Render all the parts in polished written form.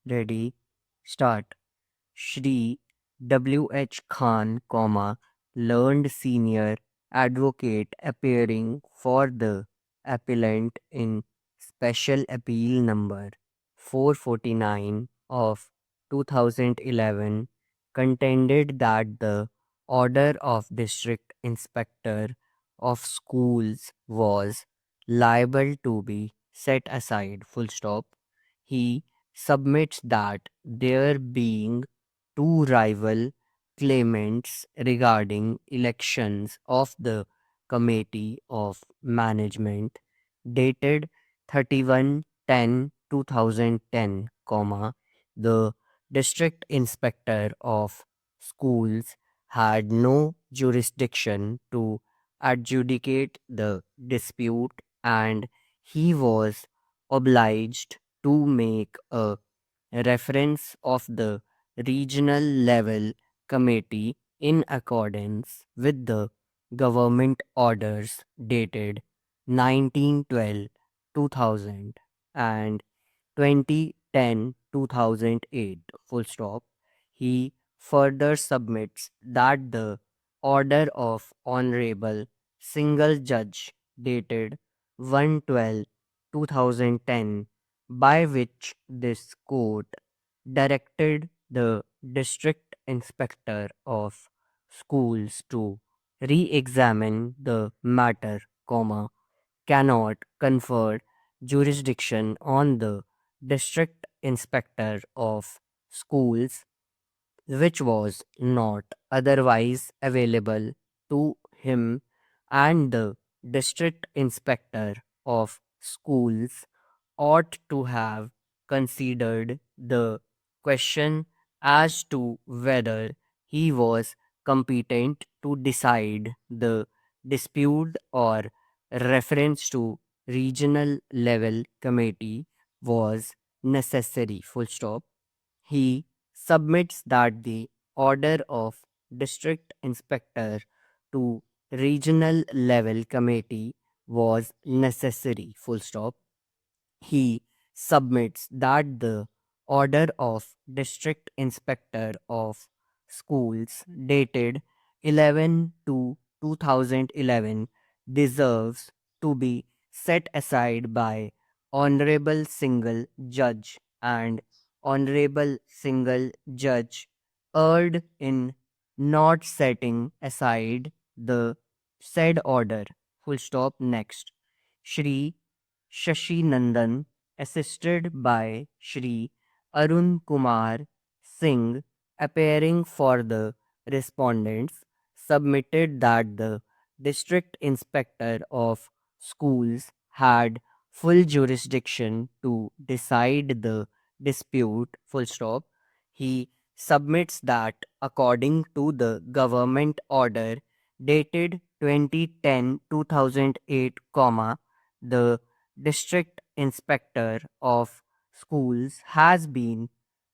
Ready, start. Shri W. H. Khan, learned senior advocate appearing for the appellant in Special Appeal Number 449 of 2011, contended that the order of District Inspector of Schools was liable to be set aside. Full stop. He submits that there being two rival claimants regarding elections of the Committee of Management dated 31/10/2010, the District Inspector of Schools had no jurisdiction to adjudicate the dispute, and he was obliged to make a reference of the regional level committee in accordance with the government orders dated 1912 2000 and 2010-2008. Full stop. He further submits that the order of honorable single judge dated 1/12/2010, by which this court directed the district inspector of schools to re-examine the matter, cannot confer jurisdiction on the district inspector of schools, which was not otherwise available to him, and the district inspector of schools ought to have considered the question as to whether he was competent to decide the dispute, or reference to regional level committee was necessary. Full stop. He submits that the order of district inspector to regional level committee was necessary. Full stop. He submits that the order of district inspector of schools dated 11/2/2011 deserves to be set aside by honorable single judge, and honorable single judge erred in not setting aside the said order. Full stop. Next. Shri Shashi Nandan, assisted by Shri Arun Kumar Singh, appearing for the respondents, submitted that the District Inspector of Schools had full jurisdiction to decide the dispute. Full stop. He submits that according to the government order dated 2010-2008, the District Inspector of Schools has been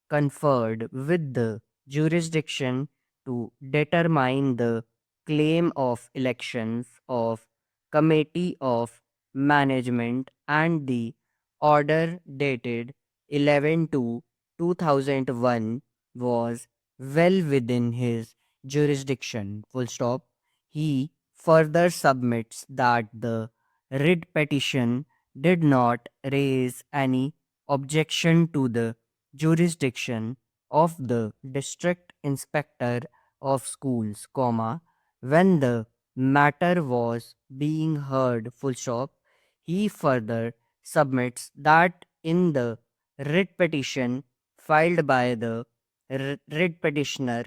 conferred with the jurisdiction to determine the claim of elections of Committee of Management, and the order dated 11/2/2001 was well within his jurisdiction. Full stop. He further submits that the writ petition did not raise any objection to the jurisdiction of the district inspector of schools, when the matter was being heard. Full stop. He further submits that in the writ petition filed by the writ petitioner,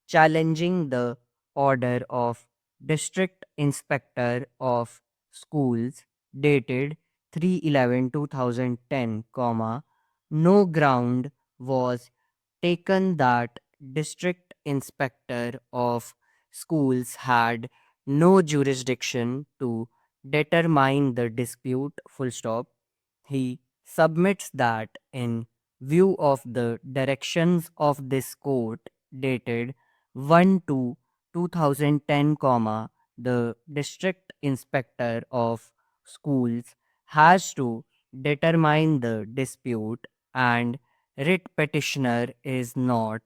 challenging the order of district inspector of schools dated 3/11/2010, no ground was taken that district inspector of schools had no jurisdiction to determine the dispute. Full stop. He submits that in view of the directions of this court dated 1/2/2010, the district inspector of schools has to determine the dispute, and writ petitioner is not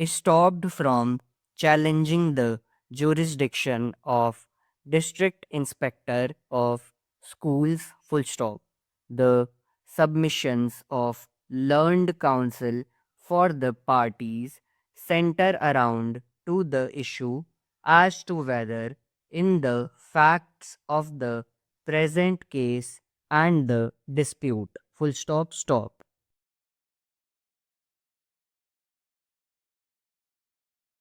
stopped from challenging the jurisdiction of district inspector of schools full stop. The submissions of learned counsel for the parties center around to the issue as to whether in the facts of the present case and the dispute full stop.